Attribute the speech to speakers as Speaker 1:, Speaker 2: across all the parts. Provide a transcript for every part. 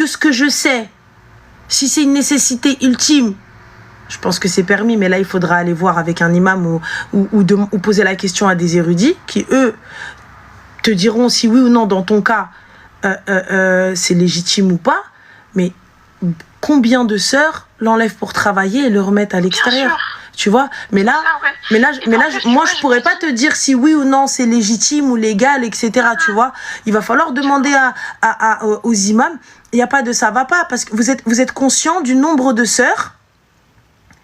Speaker 1: ce que je sais, si c'est une nécessité ultime, je pense que c'est permis, mais là, il faudra aller voir avec un imam ou poser la question à des érudits qui, eux, te diront si oui ou non, dans ton cas, c'est légitime ou pas. Mais combien de sœurs l'enlèvent pour travailler et le remettent à l'extérieur? Tu vois, mais là, moi, je pourrais pas te dire si oui ou non c'est légitime ou légal, etc. Tu vois, il va falloir demander aux imams. Il n'y a pas de ça va pas, parce que vous êtes conscient du nombre de sœurs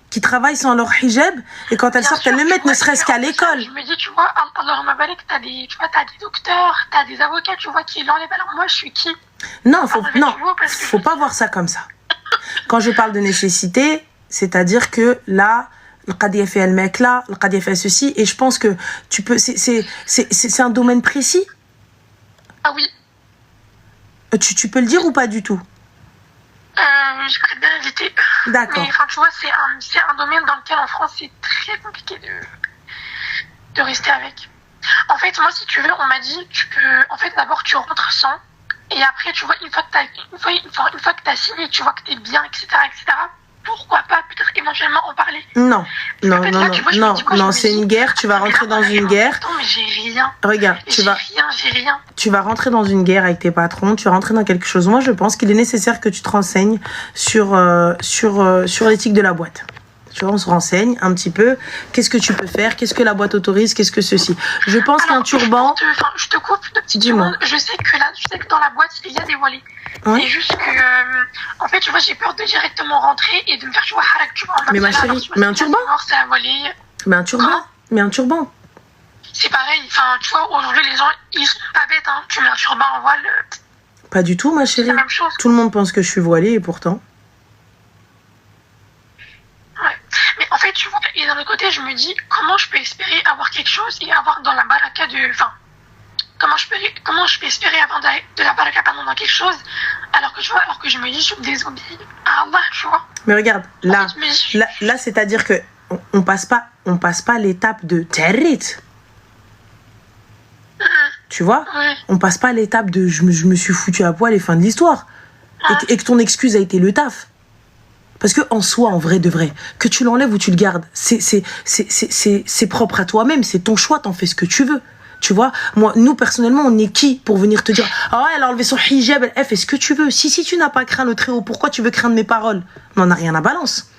Speaker 1: qui travaillent sans leur hijab, et quand elles sortent, elles le mettent, ne serait-ce qu'à l'école.
Speaker 2: Je me dis, tu vois, alors ma balèque, t'as des docteurs, t'as des avocats, tu vois, qui l'enlèvent. Alors moi, je suis qui?
Speaker 1: Non, faut pas voir ça comme ça. Quand je parle de nécessité, c'est-à-dire que là, le qadi fait le mec là, le qadi fait ceci, et je pense que tu peux, c'est un domaine précis.
Speaker 2: Ah oui.
Speaker 1: Tu peux le dire ou pas du tout?
Speaker 2: J'aimerais bien éviter.
Speaker 1: D'accord.
Speaker 2: Mais enfin, tu vois, c'est un domaine dans lequel en France c'est très compliqué de rester avec. En fait, moi, si tu veux, on m'a dit, tu peux. En fait, d'abord, tu rentres sans. Et après, tu vois, une fois que t'as signé, tu vois que t'es bien, etc., pourquoi pas, peut-être éventuellement en parler.
Speaker 1: Non, c'est une guerre, tu vas rentrer dans une guerre.
Speaker 2: Attends, mais j'ai rien.
Speaker 1: Regarde,
Speaker 2: j'ai rien.
Speaker 1: Tu vas rentrer dans une guerre avec tes patrons, tu vas rentrer dans quelque chose. Moi, je pense qu'il est nécessaire que tu te renseignes sur l'éthique de la boîte. Tu vois, on se renseigne un petit peu. Qu'est-ce que tu peux faire? Qu'est-ce que la boîte autorise? Qu'est-ce que ceci? Je pense qu'un turban...
Speaker 2: Je te coupe de petites secondes. Je sais que dans la boîte, il y a des voilés. Oui. C'est juste que... en fait, tu vois, j'ai peur de directement rentrer et de me faire, tu vois, harak, tu vois.
Speaker 1: Mais ma chérie, mais un turban? Mais un turban.
Speaker 2: C'est pareil. Enfin, tu vois, aujourd'hui, les gens, ils sont pas bêtes, hein. Tu mets un turban en voile...
Speaker 1: Pas du tout, ma chérie.
Speaker 2: C'est la même chose.
Speaker 1: Tout le monde pense que je suis voilée et pourtant...
Speaker 2: En fait, tu vois, et d'un autre côté, je me dis, comment je peux espérer avoir quelque chose et avoir dans la baraka de... Enfin, comment je peux espérer avoir de la baraka dans quelque chose, alors que je me dis, je désobéis à Allah, tu vois.
Speaker 1: Mais regarde, là, c'est-à-dire que on passe pas l'étape de territ. Tu vois, on passe pas l'étape de je me suis foutu à poil et fin de l'histoire. Et que ton excuse a été le taf. Parce que en soi, en vrai de vrai, que tu l'enlèves ou tu le gardes, c'est propre à toi-même, c'est ton choix, t'en fais ce que tu veux. Tu vois, nous personnellement, on est qui pour venir te dire ah ouais, elle a enlevé son hijab, elle fait ce que tu veux. Si tu n'as pas craint le très haut, pourquoi tu veux craindre mes paroles? On n'en a rien à balance.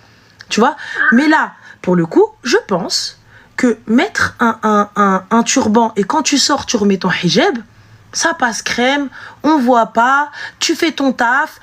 Speaker 1: Tu vois. Mais là, pour le coup, je pense que mettre un turban et quand tu sors, tu remets ton hijab, ça passe crème, on voit pas, tu fais ton taf.